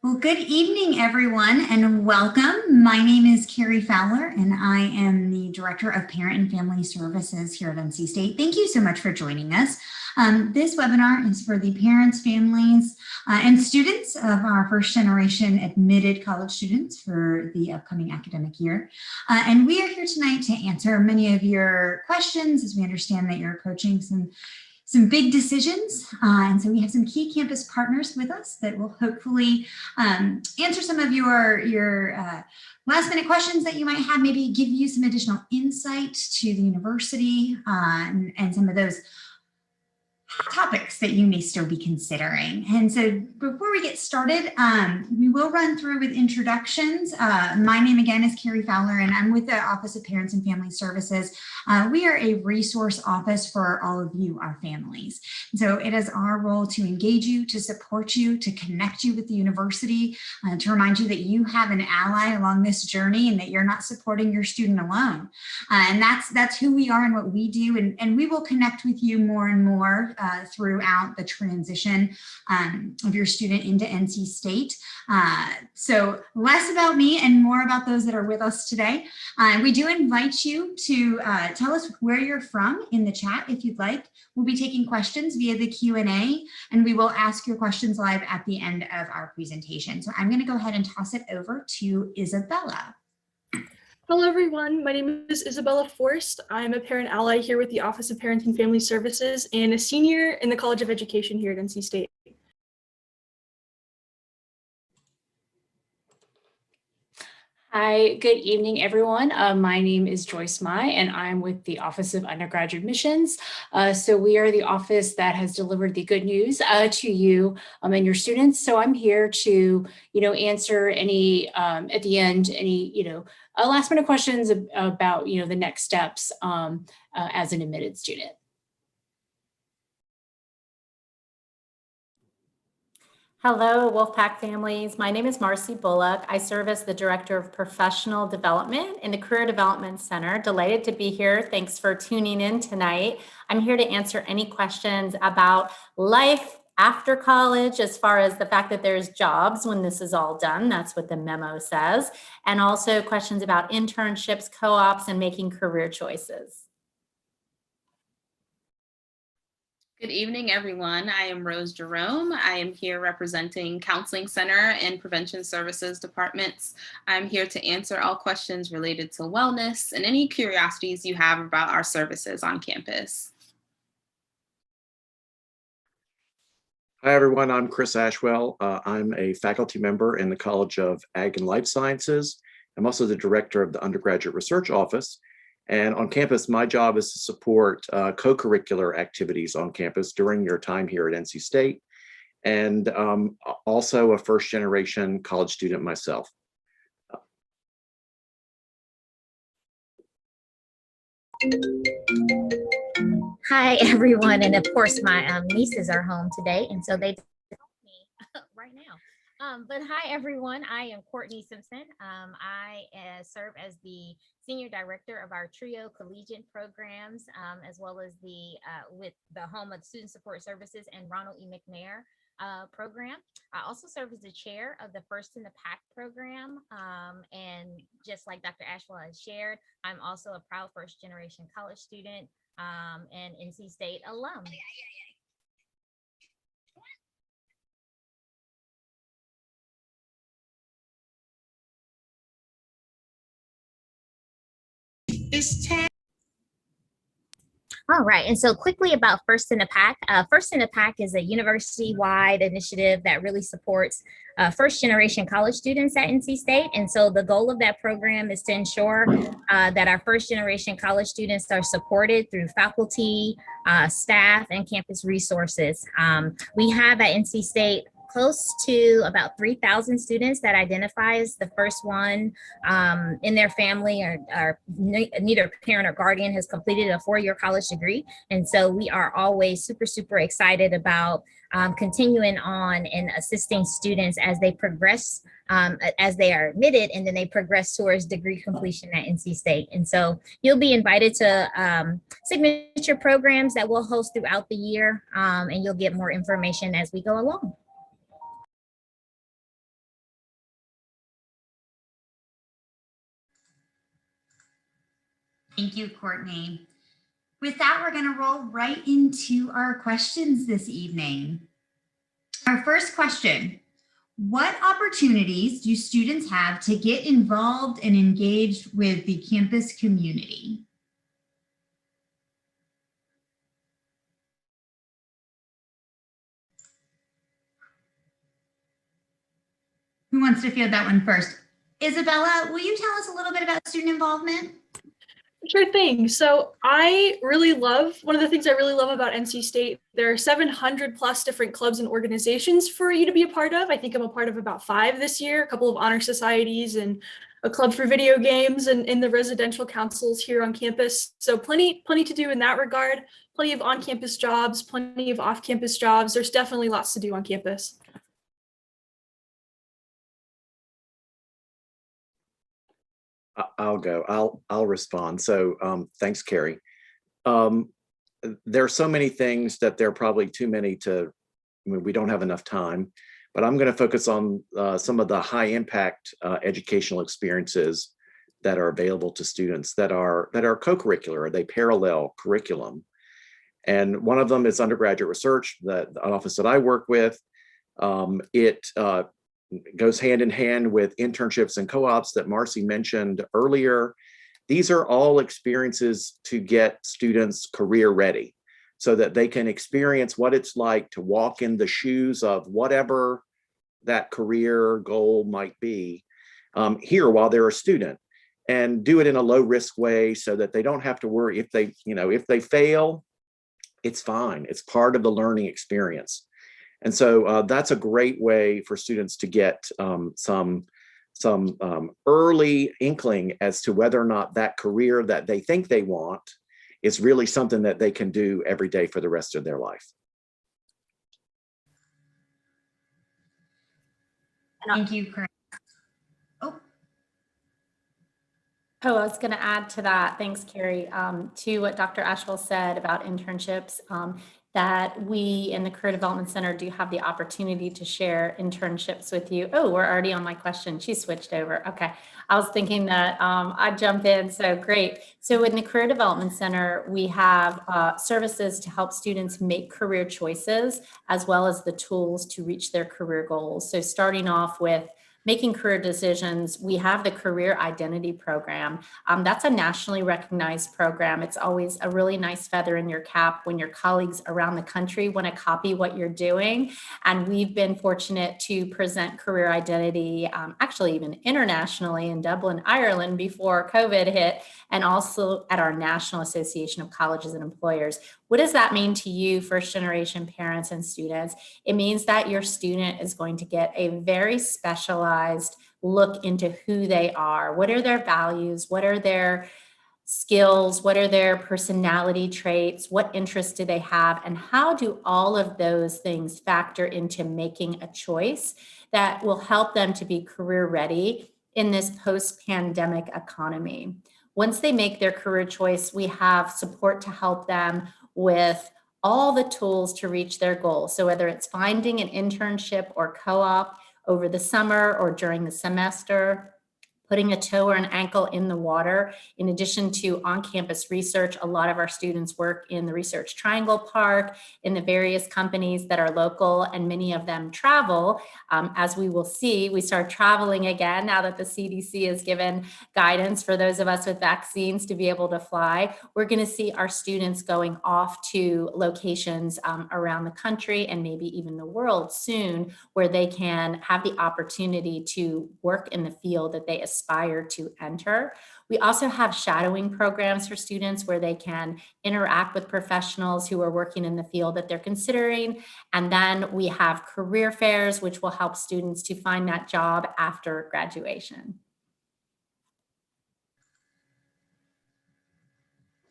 Well, good evening, everyone, and welcome. My name is Carrie Fowler, and I am the Director of Parent and Family Services here at NC State. Thank you so much for joining us. This webinar is for the parents, families, and students of our first generation admitted college students for the upcoming academic year. And we are here tonight to answer many of your questions as we understand that you're approaching some big decisions. And so we have some key campus partners with us that will hopefully answer some of your last minute questions that you might have, maybe give you some additional insight to the university and some of those topics that you may still be considering. And so before we get started, we will run through with introductions. My name again is Carrie Fowler, and I'm with the Office of Parents and Family Services. We are a resource office for all of you, our families. So it is our role to engage you, to support you, to connect you with the university, to remind you that you have an ally along this journey and that you're not supporting your student alone. And that's who we are and what we do. And we will connect with you more and more throughout the transition of your student into NC State. So less about me and more about those that are with us today. We do invite you to tell us where you're from in the chat if you'd like. We'll be taking questions via the Q&A, and we will ask your questions live at the end of our presentation. So I'm going to go ahead and toss it over to Isabella. Hello, everyone. My name is Isabella Forst. I'm a parent ally here with the Office of Parent and Family Services and a senior in the College of Education here at NC State. Hi, good evening, everyone. My name is Joyce Mai, and I'm with the Office of Undergraduate Admissions. So we are the office that has delivered the good news to you and your students. So I'm here to, answer any, at the end, any, last minute questions about, the next steps as an admitted student. Hello, Wolfpack families. My name is Marcy Bullock. I serve as the Director of Professional Development in the Career Development Center. Delighted to be here. Thanks for tuning in tonight. I'm here to answer any questions about life after college, as far as the fact that there's jobs when this is all done. That's what the memo says. And also questions about internships, co-ops, and making career choices. Good evening, everyone. I am Rose Jerome. I am here representing Counseling Center and Prevention Services departments. I'm here to answer all questions related to wellness and any curiosities you have about our services on campus. Hi, everyone. I'm Chris Ashwell. I'm a faculty member in the College of Ag and Life Sciences. I'm also the director of the Undergraduate Research Office. And on campus, my job is to support co-curricular activities on campus during your time here at NC State, and also a first-generation college student myself. Hi, everyone. And of course, my nieces are home today, and so they help me right now. But hi, everyone. I am Courtney Simpson. I serve as the Senior Director of our TRIO Collegiate Programs, as well as with the Home of Student Support Services and Ronald E. McNair program. I also serve as the chair of the First in the Pack program. And just like Dr. Ashwell has shared, I'm also a proud first generation college student and NC State alum. All right, and so quickly about First in the Pack. First in the Pack is a university-wide initiative that really supports first-generation college students at NC State. And so the goal of that program is to ensure that our first-generation college students are supported through faculty, staff, and campus resources. We have at NC State close to about 3,000 students that identify as the first one in their family or neither parent or guardian has completed a four-year college degree. And so we are always super excited about continuing on and assisting students as they progress, as they are admitted, and then they progress towards degree completion at NC State. And so you'll be invited to signature programs that we'll host throughout the year, and you'll get more information as we go along. Thank you, Courtney. With that, we're going to roll right into our questions this evening. Our first question: what opportunities do students have to get involved and engaged with the campus community? Who wants to field that one first? Isabella, will you tell us a little bit about student involvement? Sure thing. So one of the things I really love about NC State, there are 700 plus different clubs and organizations for you to be a part of. I think I'm a part of about 5 this year, a couple of honor societies and a club for video games and in the residential councils here on campus. So plenty to do in that regard, plenty of on-campus jobs, plenty of off-campus jobs. There's definitely lots to do on campus. I'll go. I'll respond. So thanks, Carrie. There are so many things that there are probably too many to, I mean, we don't have enough time, but I'm going to focus on some of the high impact educational experiences that are available to students that are co-curricular, they parallel curriculum. And one of them is undergraduate research, the office that I work with. It goes hand in hand with internships and co-ops that Marcy mentioned earlier. These are all experiences to get students career ready so that they can experience what it's like to walk in the shoes of whatever that career goal might be here while they're a student, and do it in a low risk way so that they don't have to worry if they fail, it's fine. It's part of the learning experience. And so that's a great way for students to get some early inkling as to whether or not that career that they think they want is really something that they can do every day for the rest of their life. Thank you, Chris. Oh, I was going to add to that. Thanks, Carrie. To what Dr. Ashwell said about internships, that we in the Career Development Center do have the opportunity to share internships with you. Oh, we're already on my question. She switched over. Okay. I was thinking that I'd jump in. So great. So in the Career Development Center, we have services to help students make career choices, as well as the tools to reach their career goals. So starting off with making career decisions, we have the Career Identity Program. That's a nationally recognized program. It's always a really nice feather in your cap when your colleagues around the country want to copy what you're doing. And we've been fortunate to present career identity, actually even internationally in Dublin, Ireland before COVID hit, and also at our National Association of Colleges and Employers. What does that mean to you, first generation parents and students? It means that your student is going to get a very specialized look into who they are. What are their values? What are their skills? What are their personality traits? What interests do they have? And how do all of those things factor into making a choice that will help them to be career ready in this post-pandemic economy? Once they make their career choice, we have support to help them with all the tools to reach their goals. So whether it's finding an internship or co-op over the summer or during the semester, putting a toe or an ankle in the water. In addition to on-campus research, a lot of our students work in the Research Triangle Park, in the various companies that are local, and many of them travel. As we will see, we start traveling again now that the CDC has given guidance for those of us with vaccines to be able to fly. We're going to see our students going off to locations around the country and maybe even the world soon, where they can have the opportunity to work in the field that they aspire to enter. We also have shadowing programs for students where they can interact with professionals who are working in the field that they're considering. And then we have career fairs, which will help students to find that job after graduation.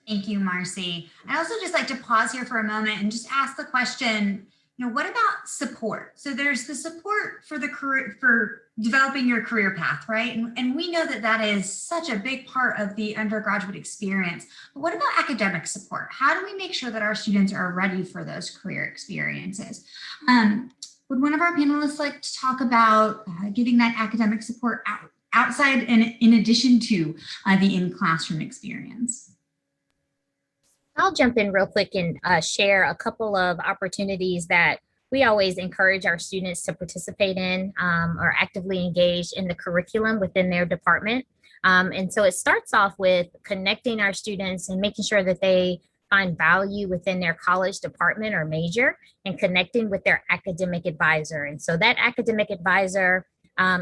Thank you, Marcy. I also just like to pause here for a moment and just ask the question, what about support? So there's the support for the career, for developing your career path, right? And we know that that is such a big part of the undergraduate experience. But what about academic support? How do we make sure that our students are ready for those career experiences? Would one of our panelists like to talk about getting that academic support outside and in addition to the in-classroom experience? I'll jump in real quick and share a couple of opportunities that we always encourage our students to participate in or actively engage in the curriculum within their department. And so it starts off with connecting our students and making sure that they find value within their college department or major and connecting with their academic advisor. And so that academic advisor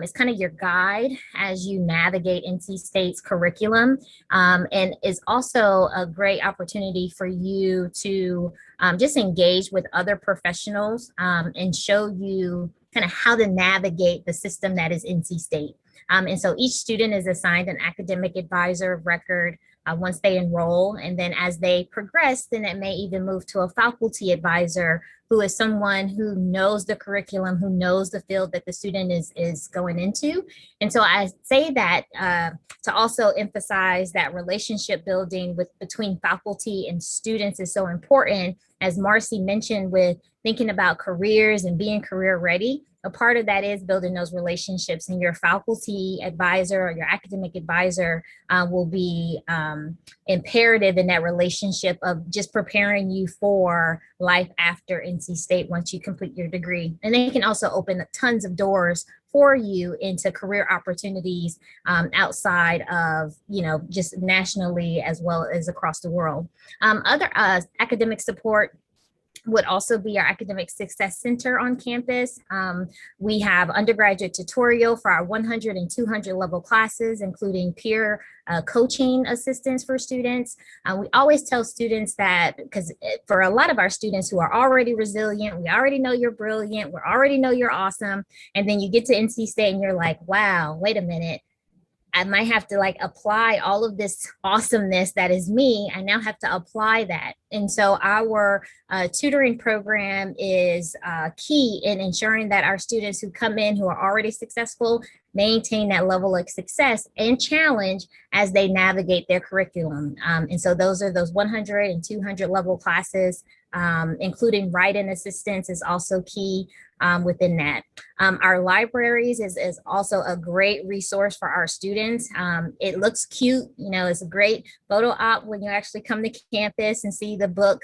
is kind of your guide as you navigate NC State's curriculum, and is also a great opportunity for you to just engage with other professionals and show you kind of how to navigate the system that is NC State. And so each student is assigned an academic advisor of record once they enroll. And then as they progress, then it may even move to a faculty advisor who is someone who knows the curriculum, who knows the field that the student is going into. And so I say that to also emphasize that relationship building between faculty and students is so important. As Marcy mentioned, with thinking about careers and being career ready, a part of that is building those relationships, and your faculty advisor or your academic advisor will be imperative in that relationship of just preparing you for life after NC State once you complete your degree. And they can also open up tons of doors for you into career opportunities outside of, just nationally as well as across the world. Other academic support would also be our Academic Success Center on campus. We have undergraduate tutorial for our 100 and 200 level classes, including peer coaching assistance for students. We always tell students that, because for a lot of our students who are already resilient, we already know you're brilliant, we already know you're awesome. And then you get to NC State and you're like, wow, wait a minute. I might have to apply all of this awesomeness that is me. I now have to apply that. And so our tutoring program is key in ensuring that our students who come in who are already successful maintain that level of success and challenge as they navigate their curriculum. And so those are those 100 and 200 level classes, including write-in assistance is also key within that. Our libraries is also a great resource for our students. It looks cute, it's a great photo op when you actually come to campus and see the book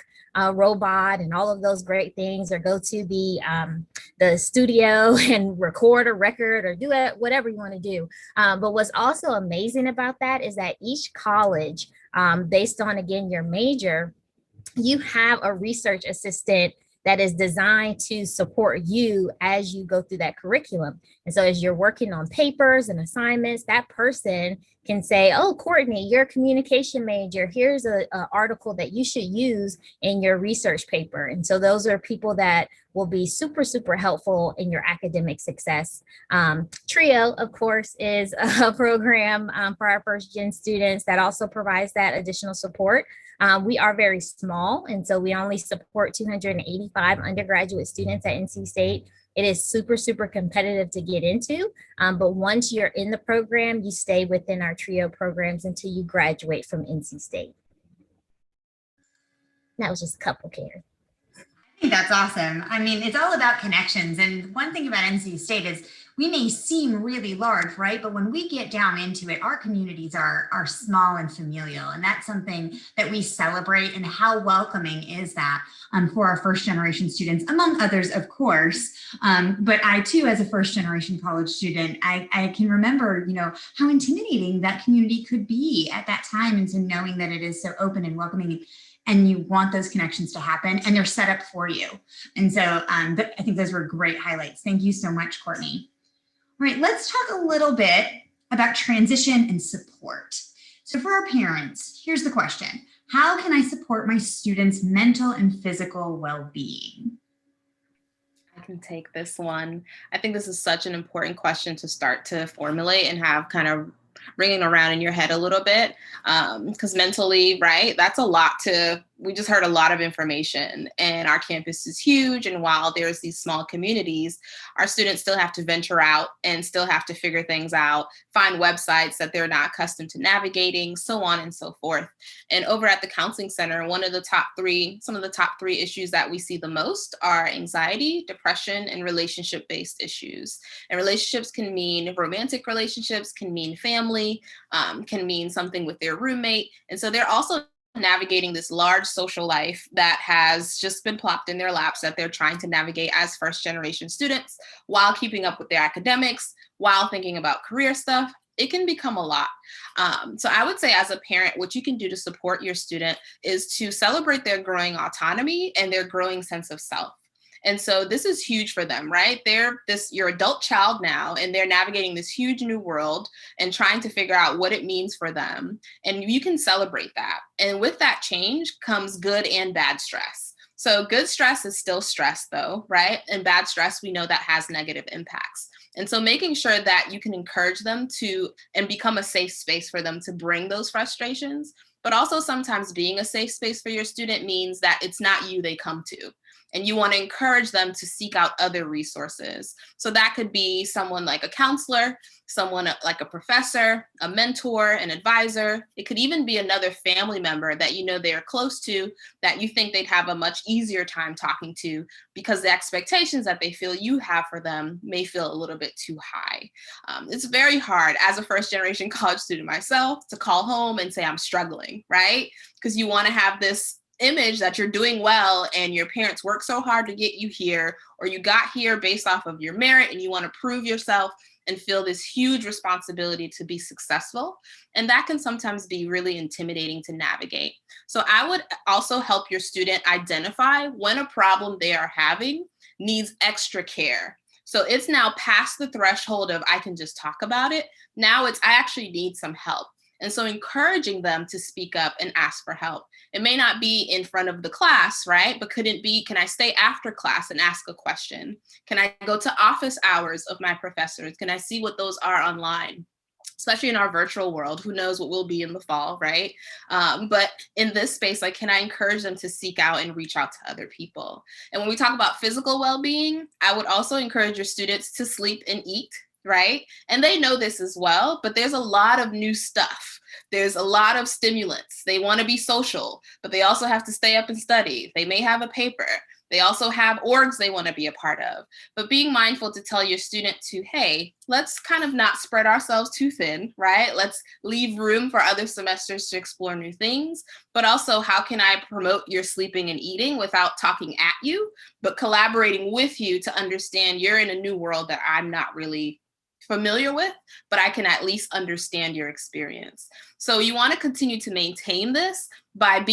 robot and all of those great things, or go to the studio and record a record or do it, whatever you want to do. But what's also amazing about that is that each college, based on, again, your major, you have a research assistant that is designed to support you as you go through that curriculum. And so as you're working on papers and assignments, that person can say, oh, Courtney, you're a communication major. Here's an article that you should use in your research paper. And so those are people that will be super, super helpful in your academic success. TRIO, of course, is a program for our first gen students that also provides that additional support. We are very small, and so we only support 285 undergraduate students at NC State. It is super, super competitive to get into, but once you're in the program, you stay within our TRIO programs until you graduate from NC State. That was just a couple, Karen. I think that's awesome. I mean, it's all about connections. And one thing about NC State is we may seem really large, right? But when we get down into it, our communities are small and familial. And that's something that we celebrate. And how welcoming is that for our first generation students, among others, of course. But I too, as a first generation college student, I can remember, how intimidating that community could be at that time. And so knowing that it is so open and welcoming, and you want those connections to happen, and they're set up for you. And so I think those were great highlights. Thank you so much, Courtney. All right, let's talk a little bit about transition and support. So for our parents, here's the question. How can I support my students' mental and physical well-being? I can take this one. I think this is such an important question to start to formulate and have kind of ringing around in your head a little bit, because mentally, right, that's a lot we just heard a lot of information, and our campus is huge. And while there's these small communities, our students still have to venture out and still have to figure things out, find websites that they're not accustomed to navigating, so on and so forth. And over at the Counseling Center, some of the top three issues that we see the most are anxiety, depression, and relationship-based issues. And relationships can mean romantic relationships, can mean family, can mean something with their roommate. And so they're also navigating this large social life that has just been plopped in their laps that they're trying to navigate as first generation students while keeping up with their academics, while thinking about career stuff. It can become a lot. So I would say as a parent, what you can do to support your student is to celebrate their growing autonomy and their growing sense of self. And so this is huge for them, right? They're your adult child now, and they're navigating this huge new world and trying to figure out what it means for them. And you can celebrate that. And with that change comes good and bad stress. So good stress is still stress though, right? And bad stress, we know that has negative impacts. And so making sure that you can encourage them to and become a safe space for them to bring those frustrations, but also sometimes being a safe space for your student means that it's not you they come to. And you want to encourage them to seek out other resources. So that could be someone like a counselor, someone like a professor, a mentor, an advisor. It could even be another family member that you know they're close to, that you think they'd have a much easier time talking to because the expectations that they feel you have for them may feel a little bit too high. It's very hard as a first generation college student myself to call home and say I'm struggling, right? Because you want to have this image that you're doing well and your parents worked so hard to get you here, or you got here based off of your merit and you want to prove yourself and feel this huge responsibility to be successful. And that can sometimes be really intimidating to navigate. So I would also help your student identify when a problem they are having needs extra care. So it's now past the threshold of I can just talk about it. Now it's I actually need some help. And so encouraging them to speak up and ask for help. It may not be in front of the class, right? But could it be, can I stay after class and ask a question? Can I go to office hours of my professors? Can I see what those are online? Especially in our virtual world, who knows what will be in the fall, right? But in this space, like, can I encourage them to seek out and reach out to other people? And when we talk about physical well-being, I would also encourage your students to sleep and eat, right? And they know this as well, but there's a lot of new stuff. There's a lot of stimulants. They want to be social, but they also have to stay up and study. They may have a paper. They also have orgs they want to be a part of. But being mindful to tell your student to, hey, let's kind of not spread ourselves too thin, right? Let's leave room for other semesters to explore new things. But also, how can I promote your sleeping and eating without talking at you, but collaborating with you to understand you're in a new world that I'm not really familiar with, but I can at least understand your experience. So you want to continue to maintain this by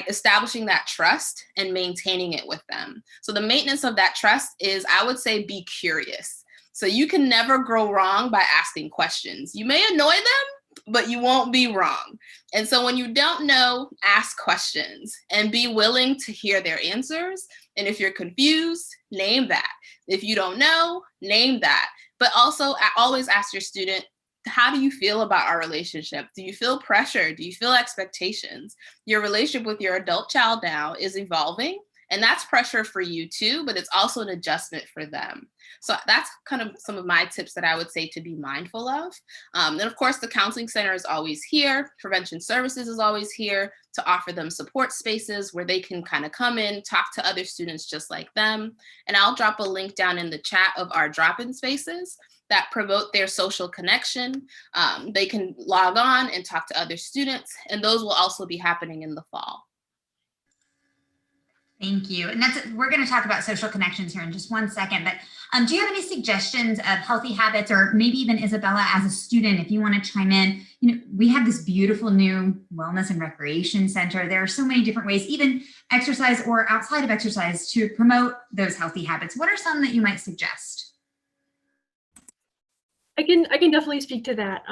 establishing that trust and maintaining it with them. So the maintenance of that trust is, I would say, be curious. So you can never grow wrong by asking questions. You may annoy them, but you won't be wrong. And so when you don't know, ask questions and be willing to hear their answers. And if you're confused, name that. If you don't know, name that. But also always ask your student, how do you feel about our relationship? Do you feel pressure? Do you feel expectations? Your relationship with your adult child now is evolving, and that's pressure for you too, but it's also an adjustment for them. So that's kind of some of my tips that I would say to be mindful of. And of course, the Counseling Center is always here. Prevention Services is always here to offer them support spaces where they can kind of come in, talk to other students just like them. And I'll drop a link down in the chat of our drop-in spaces that promote their social connection. They can log on and talk to other students, and those will also be happening in the fall. Thank you. And we're going to talk about social connections here in just one second, but do you have any suggestions of healthy habits, or maybe even Isabella as a student, if you want to chime in? You know, we have this beautiful new wellness and recreation center. There are so many different ways, even exercise or outside of exercise, to promote those healthy habits. What are some that you might suggest? I can definitely speak to that.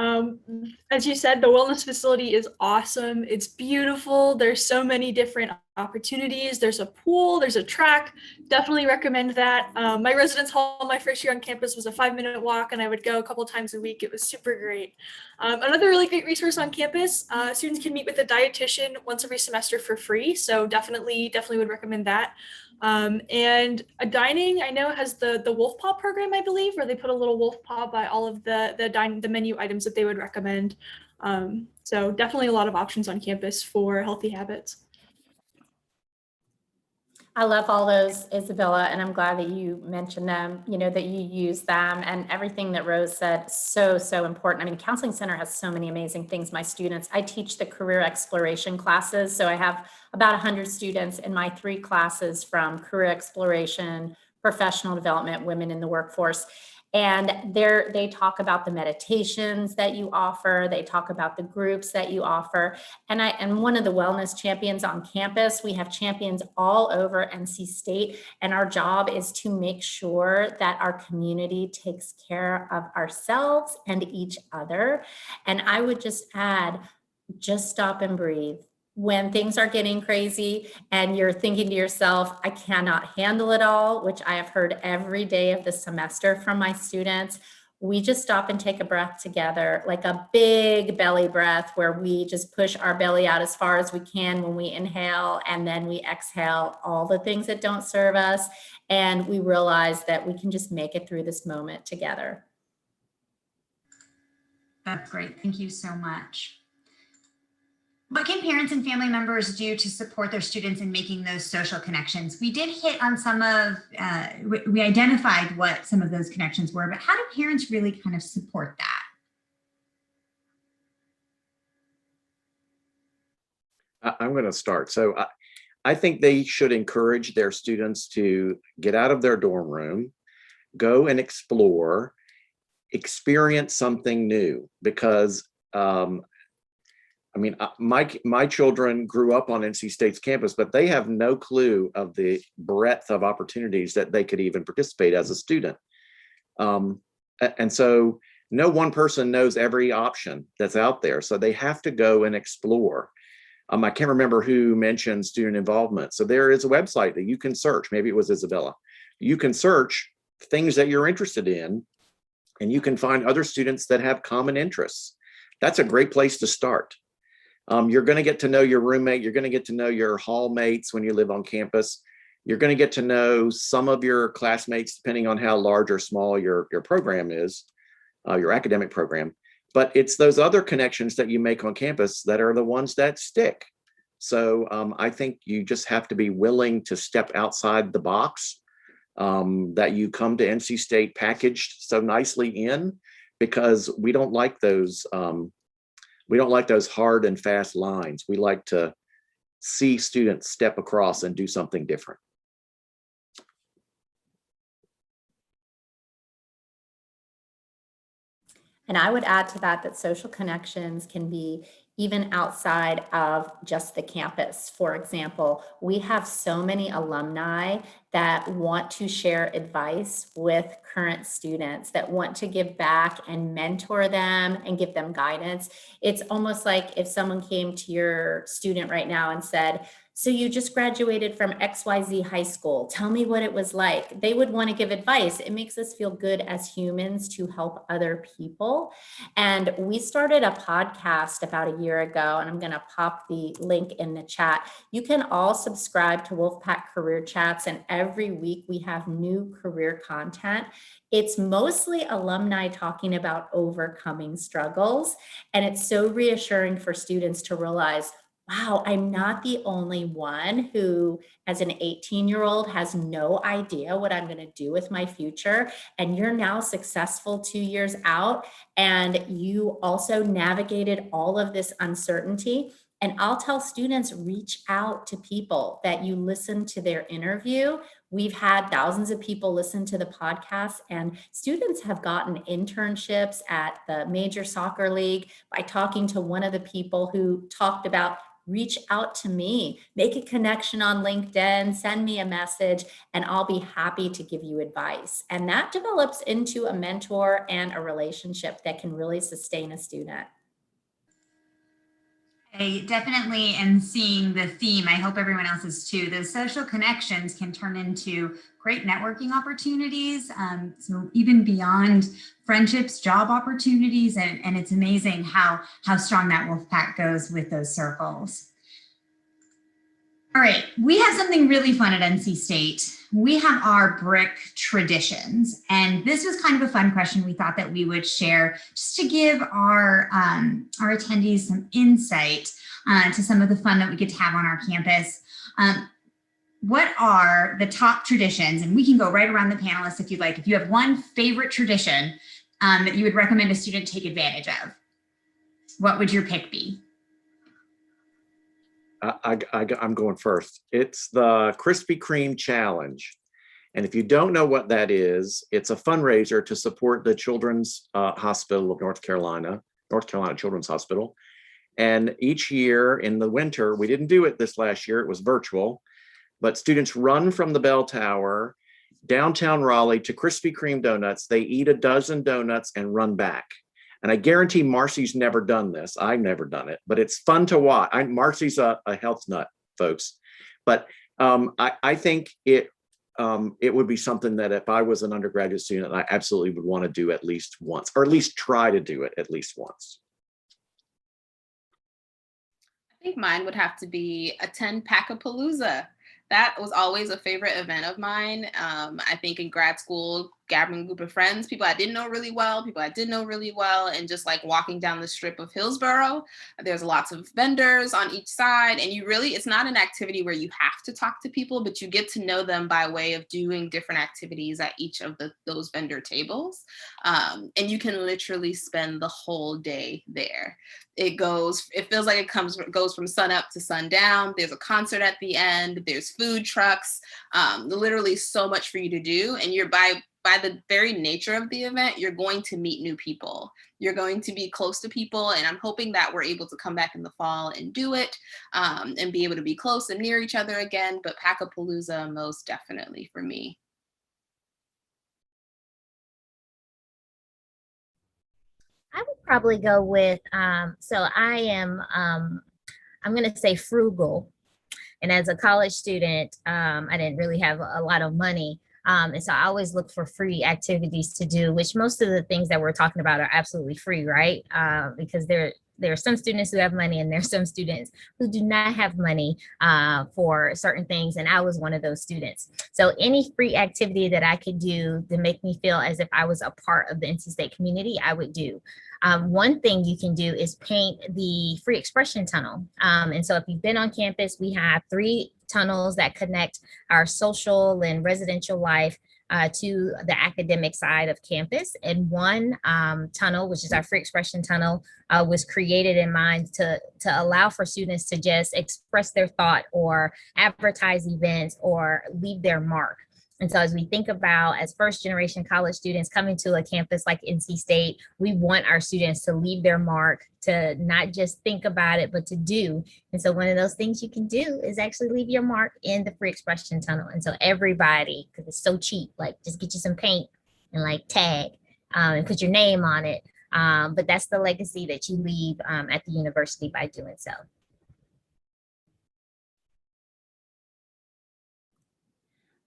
As you said, the wellness facility is awesome. It's beautiful. There's so many different opportunities. There's a pool, there's a track. Definitely recommend that. My residence hall my first year on campus was a 5-minute walk, and I would go a couple times a week. It was super great. Another really great resource on campus, students can meet with a dietitian once every semester for free. So definitely would recommend that. And a dining, I know, has the Wolf Paw program, I believe, where they put a little wolf paw by all of the menu items that they would recommend. So definitely a lot of options on campus for healthy habits. I love all those, Isabella, and I'm glad that you mentioned them, that you use them, and everything that Rose said, so important. I mean, Counseling Center has so many amazing things. My students, I teach the career exploration classes. So I have about 100 students in my 3 classes from career exploration, professional development, women in the workforce. And they talk about the meditations that you offer. They talk about the groups that you offer. And I am one of the wellness champions on campus. We have champions all over NC State. And our job is to make sure that our community takes care of ourselves and each other. And I would just add, just stop and breathe. When things are getting crazy and you're thinking to yourself, I cannot handle it all, which I have heard every day of the semester from my students, we just stop and take a breath together, like a big belly breath where we just push our belly out as far as we can when we inhale, and then we exhale all the things that don't serve us. And we realize that we can just make it through this moment together. That's great. Thank you so much. What can parents and family members do to support their students in making those social connections? We did hit on some of, we identified what some of those connections were, but how do parents really kind of support that? I'm going to start. So I think they should encourage their students to get out of their dorm room, go and explore, experience something new, because I mean, my children grew up on NC State's campus, but they have no clue of the breadth of opportunities that they could even participate as a student. And so no one person knows every option that's out there. So they have to go and explore. I can't remember who mentioned student involvement. So there is a website that you can search. Maybe it was Isabella. You can search things that you're interested in, and you can find other students that have common interests. That's a great place to start. You're going to get to know your roommate. You're going to get to know your hall mates when you live on campus. You're going to get to know some of your classmates, depending on how large or small your program is, your academic program. But it's those other connections that you make on campus that are the ones that stick. So I think you just have to be willing to step outside the box that you come to NC State packaged so nicely in, because we don't like those hard and fast lines. We like to see students step across and do something different. And I would add to that social connections can be even outside of just the campus. For example, we have so many alumni that want to share advice with current students, that want to give back and mentor them and give them guidance. It's almost like if someone came to your student right now and said, so you just graduated from XYZ high school, tell me what it was like. They would want to give advice. It makes us feel good as humans to help other people. And we started a podcast about a year ago, and I'm going to pop the link in the chat. You can all subscribe to Wolfpack Career Chats, and every week we have new career content. It's mostly alumni talking about overcoming struggles. And it's so reassuring for students to realize, wow, I'm not the only one who, as an 18-year-old, has no idea what I'm going to do with my future. And you're now successful 2 years out, and you also navigated all of this uncertainty. And I'll tell students, reach out to people that you listen to their interview. We've had thousands of people listen to the podcast, and students have gotten internships at the Major Soccer League by talking to one of the people who talked about, reach out to me, make a connection on LinkedIn, send me a message, and I'll be happy to give you advice. And that develops into a mentor and a relationship that can really sustain a student. I definitely am seeing the theme. I hope everyone else is too. Those social connections can turn into great networking opportunities. So even beyond friendships, job opportunities, and it's amazing how strong that Wolfpack goes with those circles. All right, we have something really fun at NC State. We have our brick traditions, and this was kind of a fun question we thought that we would share just to give our attendees some insight to some of the fun that we get to have on our campus. what are the top traditions? And we can go right around the panelists if you'd like. If you have one favorite tradition that you would recommend a student take advantage of, what would your pick be? I'm going first. It's the Krispy Kreme Challenge. And if you don't know what that is, it's a fundraiser to support the Children's Hospital of North Carolina Children's Hospital. And each year in the winter, we didn't do it this last year, it was virtual, but students run from the bell tower downtown Raleigh to Krispy Kreme donuts. They eat a dozen donuts and run back. And I guarantee Marcy's never done this. I've never done it, but it's fun to watch. Marcy's a health nut, folks. But I think it would be something that if I was an undergraduate student, I absolutely would want to do at least once, or at least try to do it at least once. I think mine would have to be attend Packapalooza. That was always a favorite event of mine. I think in grad school, gathering a group of friends, people I didn't know really well, people I did know really well, and just like walking down the strip of Hillsborough. There's lots of vendors on each side, and it's not an activity where you have to talk to people, but you get to know them by way of doing different activities at each of those vendor tables. And you can literally spend the whole day there. It feels like it goes from sun up to sundown. There's a concert at the end, there's food trucks, literally so much for you to do. And you're by the very nature of the event, you're going to meet new people. You're going to be close to people. And I'm hoping that we're able to come back in the fall and do it and be able to be close and near each other again. But Packapalooza, most definitely for me. I would probably go with, so I am, I'm going to say frugal. And as a college student, I didn't really have a lot of money. And so I always look for free activities to do, which most of the things that we're talking about are absolutely free, right? Because there are some students who have money and there's some students who do not have money for certain things. And I was one of those students. So any free activity that I could do to make me feel as if I was a part of the NC State community, I would do. One thing you can do is paint the free expression tunnel. And so if you've been on campus, we have 3 tunnels that connect our social and residential life to the academic side of campus. And one tunnel, which is our free expression tunnel, was created in mind to allow for students to just express their thought or advertise events or leave their mark. And so as we think about as first generation college students coming to a campus like NC State, we want our students to leave their mark, to not just think about it, but to do. And so one of those things you can do is actually leave your mark in the free expression tunnel. And so everybody, because it's so cheap, like just get you some paint and like tag and put your name on it. But that's the legacy that you leave at the university by doing so.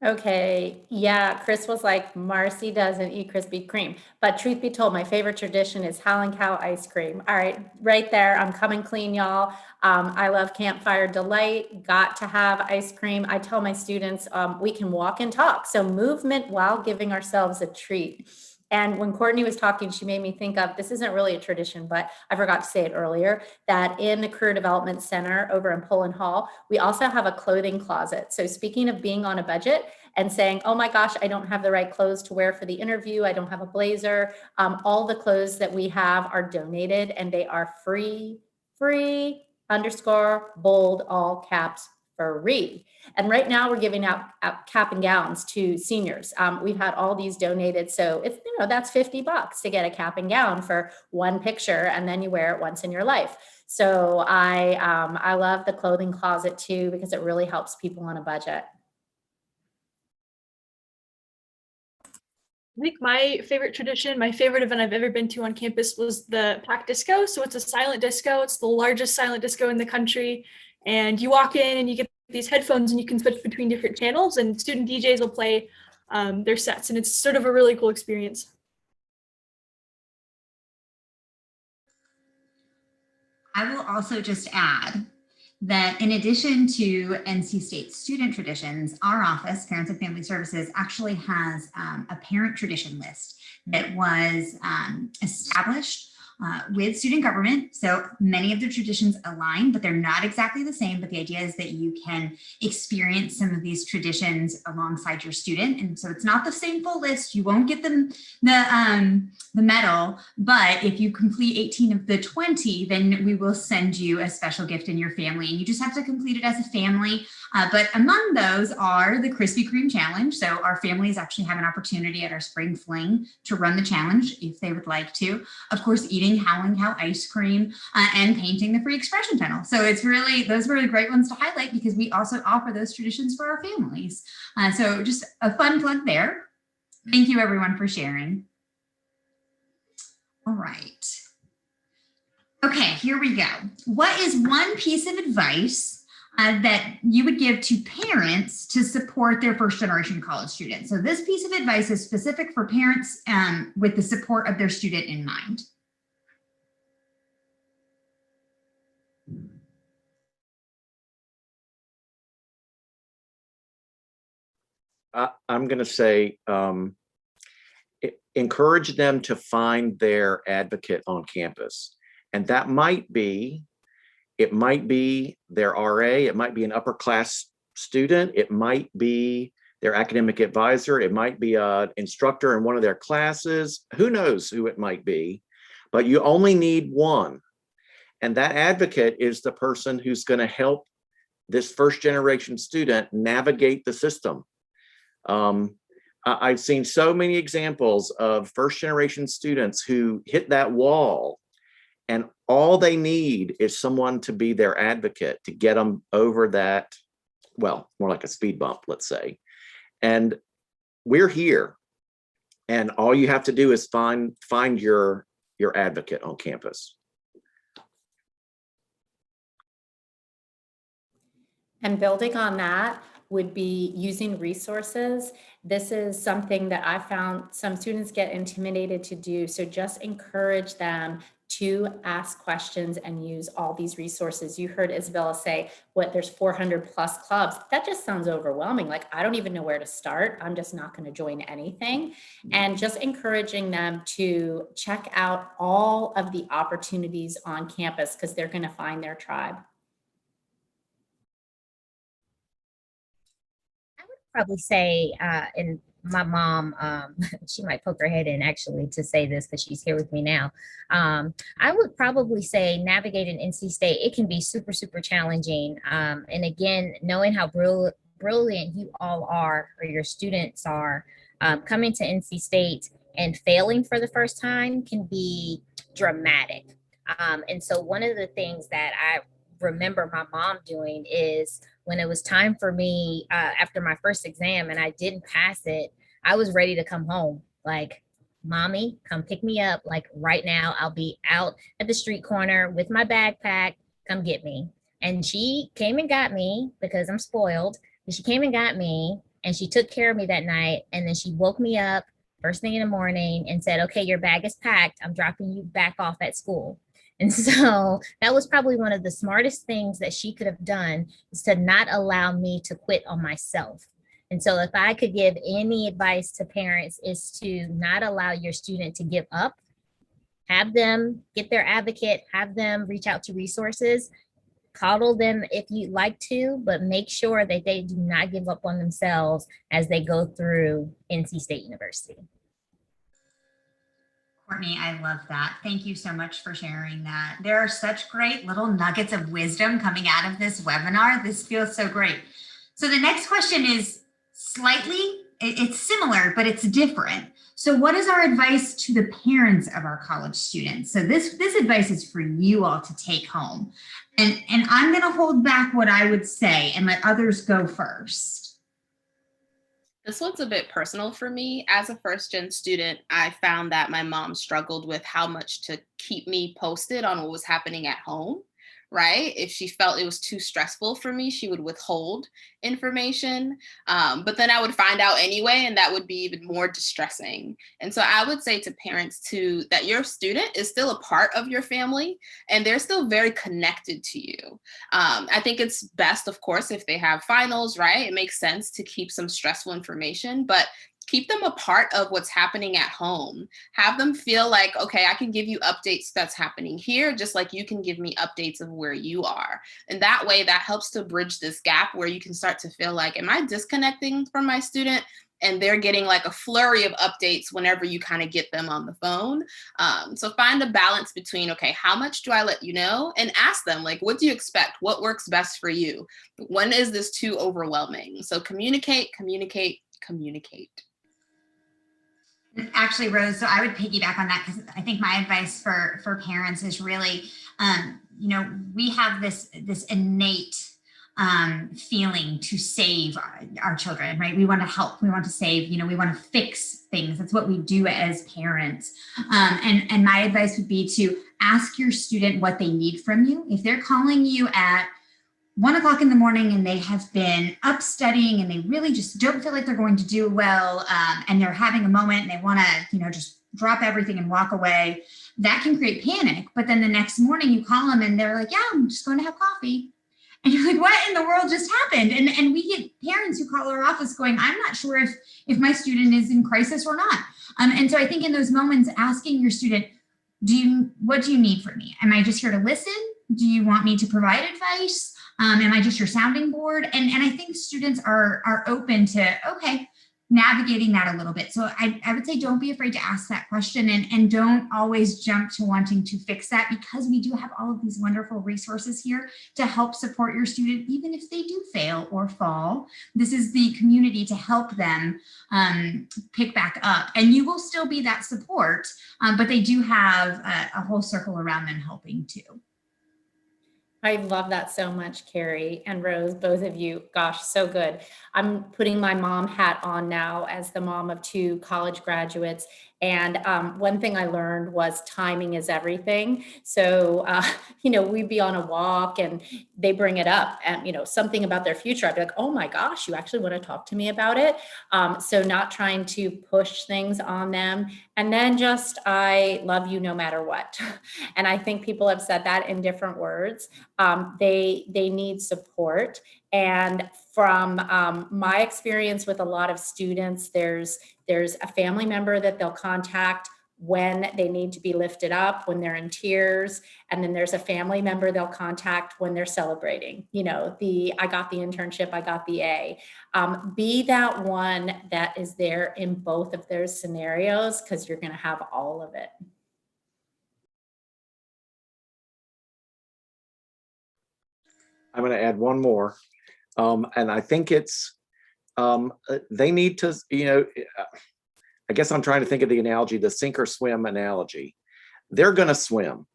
Okay, yeah, Chris was like, Marcy doesn't eat Krispy Kreme. But truth be told, my favorite tradition is Howlin' Cow ice cream. All right, right there, I'm coming clean, y'all. I love Campfire Delight, got to have ice cream. I tell my students, we can walk and talk. So movement while giving ourselves a treat. And when Courtney was talking, she made me think of, this isn't really a tradition, but I forgot to say it earlier, that in the Career Development Center over in Pullen Hall, we also have a clothing closet. So speaking of being on a budget and saying, oh my gosh, I don't have the right clothes to wear for the interview, I don't have a blazer, all the clothes that we have are donated and they are free, _bold, all caps, free. And right now we're giving out cap and gowns to seniors. We've had all these donated. So it's, that's $50 to get a cap and gown for one picture, and then you wear it once in your life. So I love the clothing closet too, because it really helps people on a budget. I think my favorite tradition, my favorite event I've ever been to on campus was the Pack Disco. So it's a silent disco. It's the largest silent disco in the country. And you walk in and you get these headphones and you can switch between different channels and student DJs will play their sets. And it's sort of a really cool experience. I will also just add that in addition to NC State student traditions, our office, Parents and Family Services, actually has a parent tradition list that was established with student government. So many of the traditions align, but they're not exactly the same. But the idea is that you can experience some of these traditions alongside your student. And so it's not the same full list. You won't get them the medal, but if you complete 18 of the 20, then we will send you a special gift in your family. And you just have to complete it as a family. But among those are the Krispy Kreme challenge. So our families actually have an opportunity at our spring fling to run the challenge if they would like to. Of course, eating Howling Cow ice cream and painting the free expression tunnel. So it's really, those were the great ones to highlight because we also offer those traditions for our families. So just a fun plug there. Thank you everyone for sharing. All right. Okay, here we go. What is one piece of advice that you would give to parents to support their first generation college students? So this piece of advice is specific for parents with the support of their student in mind. I'm going to say encourage them to find their advocate on campus. And that might be, it might be their RA, it might be an upper class student, it might be their academic advisor, it might be an instructor in one of their classes, who knows who it might be, but you only need one. And that advocate is the person who's going to help this first generation student navigate the system. I've seen so many examples of first generation students who hit that wall and all they need is someone to be their advocate to get them over that, well, more like a speed bump, let's say. And we're here. And all you have to do is find your advocate on campus. And building on that would be using resources. This is something that I found some students get intimidated to do. So just encourage them to ask questions and use all these resources. You heard Isabella say, what, there's 400 plus clubs. That just sounds overwhelming. Like, I don't even know where to start. I'm just not going to join anything. And just encouraging them to check out all of the opportunities on campus because they're going to find their tribe. Probably say, and my mom, she might poke her head in actually to say this because she's here with me now. I would probably say navigating NC State, it can be super, super challenging. And again, knowing how brilliant you all are or your students are, coming to NC State and failing for the first time can be dramatic. And so one of the things that I remember my mom doing is when it was time for me after my first exam and I didn't pass it, I was ready to come home. Like, mommy, come pick me up. Like right now, I'll be out at the street corner with my backpack. Come get me. And she came and got me because I'm spoiled. And she came and got me and she took care of me that night. And then she woke me up first thing in the morning and said, okay, your bag is packed. I'm dropping you back off at school. And so that was probably one of the smartest things that she could have done, is to not allow me to quit on myself. And so if I could give any advice to parents, is to not allow your student to give up. Have them get their advocate, have them reach out to resources, coddle them if you'd like to, but make sure that they do not give up on themselves as they go through NC State University. Courtney, I love that. Thank you so much for sharing that. There are such great little nuggets of wisdom coming out of this webinar. This feels so great. So the next question is slightly, it's similar, but it's different. So what is our advice to the parents of our college students? So this advice is for you all to take home. And I'm going to hold back what I would say and let others go first. This one's a bit personal for me. As a first-gen student, I found that my mom struggled with how much to keep me posted on what was happening at home, right? If she felt it was too stressful for me, she would withhold information. But then I would find out anyway, and that would be even more distressing. And so I would say to parents too, that your student is still a part of your family and they're still very connected to you. I think it's best, of course, if they have finals, right? It makes sense to keep some stressful information, but keep them a part of what's happening at home. Have them feel like, okay, I can give you updates that's happening here, just like you can give me updates of where you are. And that way, that helps to bridge this gap where you can start to feel like, am I disconnecting from my student? And they're getting like a flurry of updates whenever you kind of get them on the phone. So find a balance between, okay, how much do I let you know? And ask them, like, what do you expect? What works best for you? When is this too overwhelming? So communicate, communicate, communicate. Actually, Rose, so I would piggyback on that, because I think my advice for parents is really, we have this innate feeling to save our children, right? We want to help, we want to save, we want to fix things. That's what we do as parents. And my advice would be to ask your student what they need from you. If they're calling you at 1 o'clock in the morning and they have been up studying and they really just don't feel like they're going to do well, and they're having a moment and they want to, just drop everything and walk away, that can create panic. But then the next morning you call them and they're like, yeah, I'm just going to have coffee. And you're like, what in the world just happened? And we get parents who call our office going, I'm not sure if my student is in crisis or not. And so I think in those moments, asking your student, what do you need from me? Am I just here to listen? Do you want me to provide advice? Am I just your sounding board? And I think students are open to, okay, navigating that a little bit. So I would say don't be afraid to ask that question, and don't always jump to wanting to fix that, because we do have all of these wonderful resources here to help support your student, even if they do fail or fall. This is the community to help them pick back up, and you will still be that support, but they do have a whole circle around them helping too. I love that so much, Carrie and Rose, both of you. Gosh, so good. I'm putting my mom hat on now as the mom of 2 college graduates. And one thing I learned was timing is everything. So, we'd be on a walk and they bring it up and, something about their future. I'd be like, oh my gosh, you actually want to talk to me about it? So not trying to push things on them. And then just, I love you no matter what. And I think people have said that in different words. They need support. And from my experience with a lot of students, there's a family member that they'll contact when they need to be lifted up, when they're in tears. And then there's a family member they'll contact when they're celebrating, I got the internship, I got the A. Be that one that is there in both of those scenarios, because you're going to have all of it. I'm going to add one more. And I think it's, they need to, I guess I'm trying to think of the analogy, the sink or swim analogy. They're going to swim,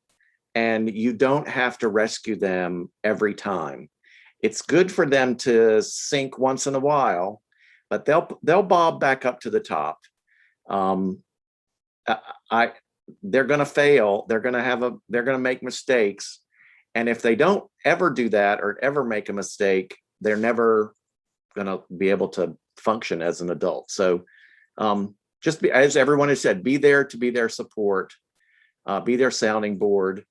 and you don't have to rescue them every time. It's good for them to sink once in a while, but they'll bob back up to the top. They're going to fail. They're going to make mistakes. And if they don't ever do that or ever make a mistake, they're never going to be able to function as an adult. So just be, as everyone has said, be there to be their support, be their sounding board,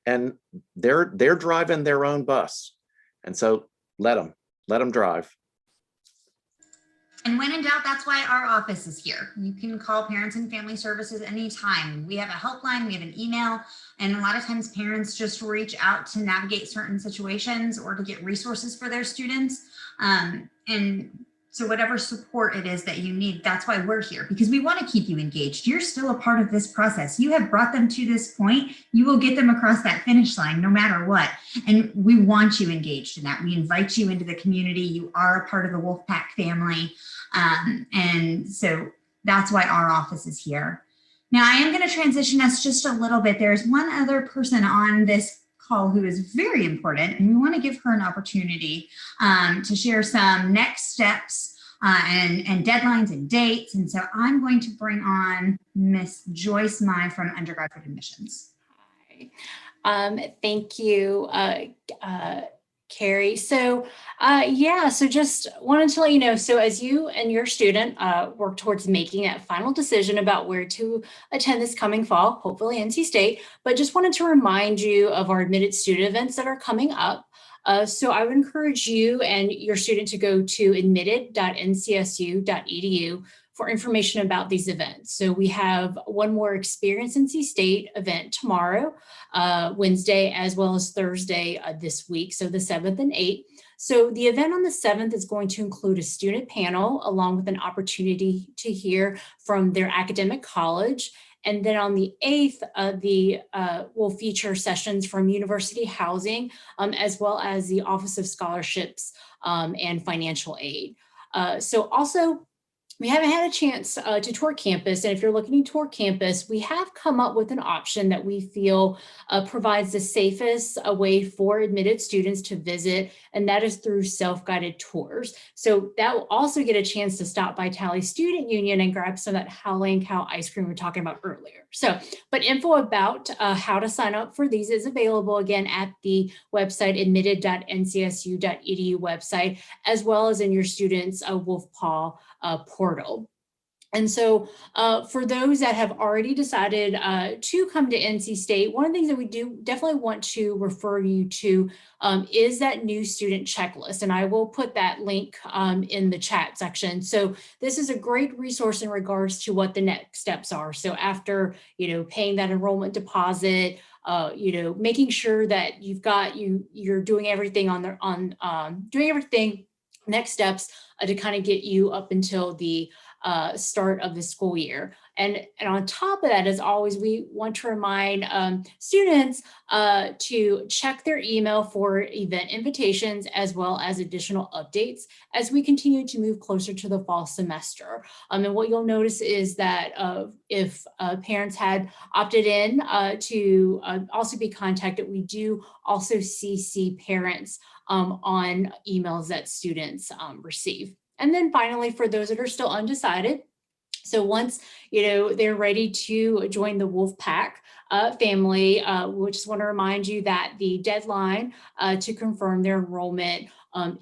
and they're driving their own bus. And so let them drive. And when in doubt, that's why our office is here. You can call Parents and Family Services anytime. We have a helpline, we have an email, and a lot of times parents just reach out to navigate certain situations or to get resources for their students. And so whatever support it is that you need, that's why we're here, because we want to keep you engaged. You're still a part of this process. You have brought them to this point. You will get them across that finish line no matter what. And we want you engaged in that. We invite you into the community. You are a part of the Wolfpack family. And so that's why our office is here. Now I am going to transition us just a little bit. There's one other person on this call who is very important, and we want to give her an opportunity to share some next steps and deadlines and dates. And so I'm going to bring on Miss Joyce Mai from Undergraduate Admissions. Hi. Thank you, Carrie. So so just wanted to let you know, so as you and your student work towards making that final decision about where to attend this coming fall, hopefully NC State, but just wanted to remind you of our admitted student events that are coming up. So I would encourage you and your student to go to admitted.ncsu.edu for information about these events. So we have one more Experience NC State event tomorrow, Wednesday, as well as Thursday this week, so the 7th and 8th. So the event on the 7th is going to include a student panel along with an opportunity to hear from their academic college. And then on the 8th, will feature sessions from University Housing, as well as the Office of Scholarships and Financial Aid. So also, we haven't had a chance to tour campus, and if you're looking to tour campus, we have come up with an option that we feel provides the safest way for admitted students to visit, and that is through self-guided tours. So that will also get a chance to stop by Tally Student Union and grab some of that Howling Cow ice cream we were talking about earlier. So, but info about how to sign up for these is available again at the website admitted.ncsu.edu website, as well as in your students' Wolf Paw portal. And so for those that have already decided to come to NC State, one of the things that we do definitely want to refer you to is that new student checklist. And I will put that link in the chat section. So this is a great resource in regards to what the next steps are. So after, paying that enrollment deposit, making sure that you're doing everything doing everything, next steps to kind of get you up until the start of the school year. And on top of that, as always, we want to remind students to check their email for event invitations as well as additional updates as we continue to move closer to the fall semester. And what you'll notice is that if parents had opted in to also be contacted, we do also CC parents on emails that students receive. And then finally, for those that are still undecided, so once they're ready to join the Wolf Pack family, we just want to remind you that the deadline to confirm their enrollment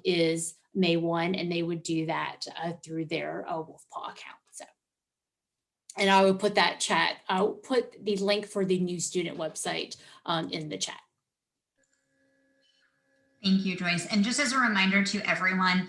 is May 1, and they would do that through their Wolf Paw account. So, and I will put I'll put the link for the new student website in the chat. Thank you, Joyce. And just as a reminder to everyone,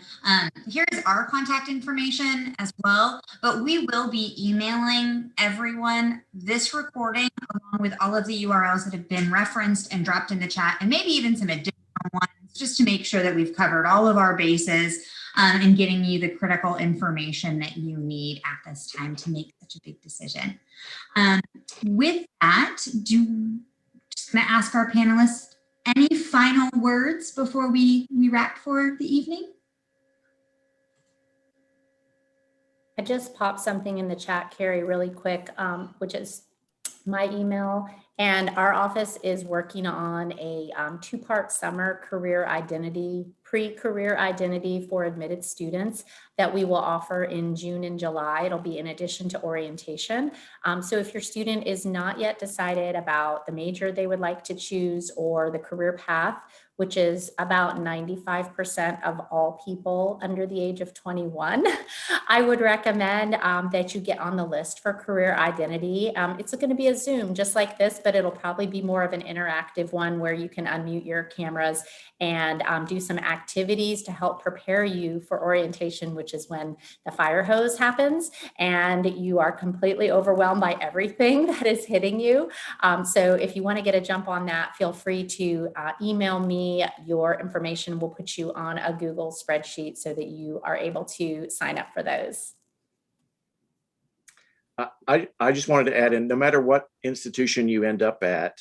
here's our contact information as well, but we will be emailing everyone this recording along with all of the URLs that have been referenced and dropped in the chat, and maybe even some additional ones, just to make sure that we've covered all of our bases and getting you the critical information that you need at this time to make such a big decision. With that, just gonna ask our panelists, any final words before we wrap for the evening? I just popped something in the chat, Carrie, really quick, which is my email. And our office is working on a two-part summer career identity, pre-career identity for admitted students that we will offer in June and July. It'll be in addition to orientation. So if your student is not yet decided about the major they would like to choose or the career path, which is about 95% of all people under the age of 21, I would recommend that you get on the list for career identity. It's going to be a Zoom just like this, but it'll probably be more of an interactive one where you can unmute your cameras and do some activities to help prepare you for orientation, which is when the fire hose happens and you are completely overwhelmed by everything that is hitting you. So if you want to get a jump on that, feel free to email me your information. We'll put you on a Google spreadsheet so that you are able to sign up for those. I just wanted to add in, no matter what institution you end up at,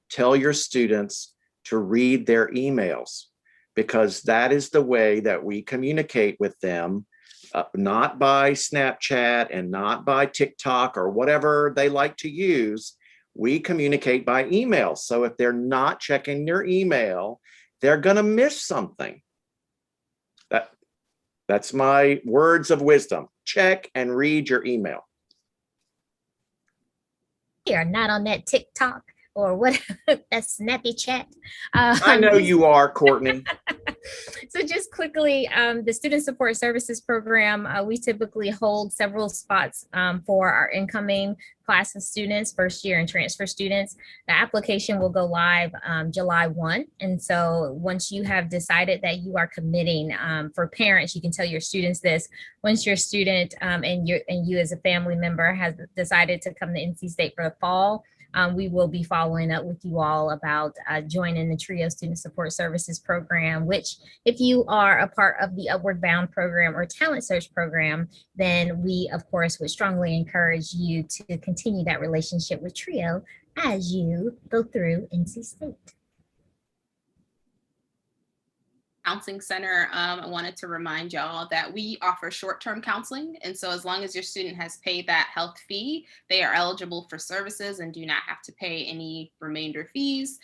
tell your students to read their emails, because that is the way that we communicate with them, not by Snapchat and not by TikTok or whatever they like to use. We communicate by email. So if they're not checking their email, they're going to miss something. That's my words of wisdom. Check and read your email. We are not on that TikTok or what that snappy chat. I know you are, Courtney. So just quickly, the Student Support Services Program, we typically hold several spots for our incoming class of students, first year and transfer students. The application will go live July 1. And so once you have decided that you are committing, for parents, you can tell your students this. Once your student and you as a family member has decided to come to NC State for the fall, we will be following up with you all about joining the TRIO Student Support Services Program, which if you are a part of the Upward Bound program or Talent Search program, then we, of course, would strongly encourage you to continue that relationship with TRIO as you go through NC State. Counseling Center, I wanted to remind y'all that we offer short-term counseling. And so as long as your student has paid that health fee, they are eligible for services and do not have to pay any remainder fees.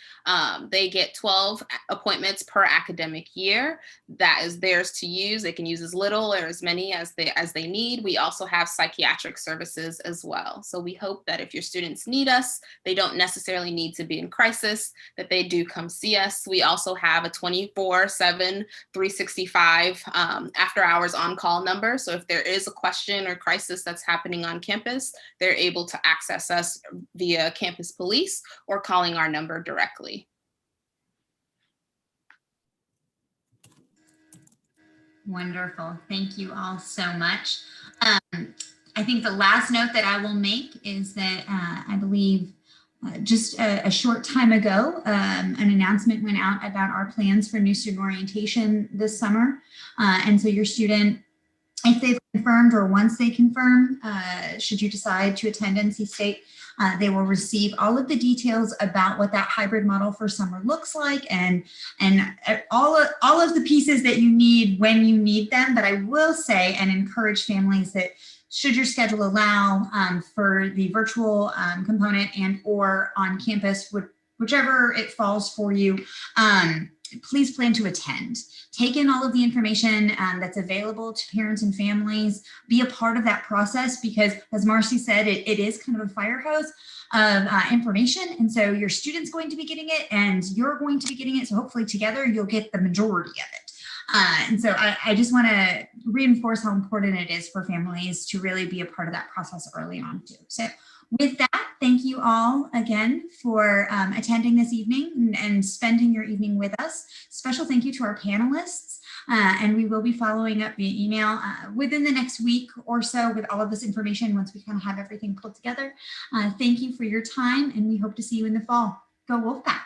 They get 12 appointments per academic year. That is theirs to use. They can use as little or as many as they need. We also have psychiatric services as well. So we hope that if your students need us, they don't necessarily need to be in crisis, that they do come see us. We also have a 24/7 365 after hours on call number. So if there is a question or crisis that's happening on campus, they're able to access us via campus police or calling our number directly. Wonderful. Thank you all so much. I think the last note that I will make is that I believe just a short time ago, an announcement went out about our plans for new student orientation this summer. And so your student, if they've confirmed or once they confirm, should you decide to attend NC State, they will receive all of the details about what that hybrid model for summer looks like and all of the pieces that you need when you need them. But I will say and encourage families that should your schedule allow for the virtual component and or on campus, whichever it falls for you, please plan to attend. Take in all of the information that's available to parents and families. Be a part of that process because, as Marcy said, it is kind of a fire hose of information. And so your student's going to be getting it and you're going to be getting it. So hopefully together you'll get the majority of it. And so I just want to reinforce how important it is for families to really be a part of that process early on too. So with that, thank you all again for attending this evening and spending your evening with us. Special thank you to our panelists. And we will be following up via email within the next week or so with all of this information once we kind of have everything pulled together. Thank you for your time and we hope to see you in the fall. Go Wolfpack.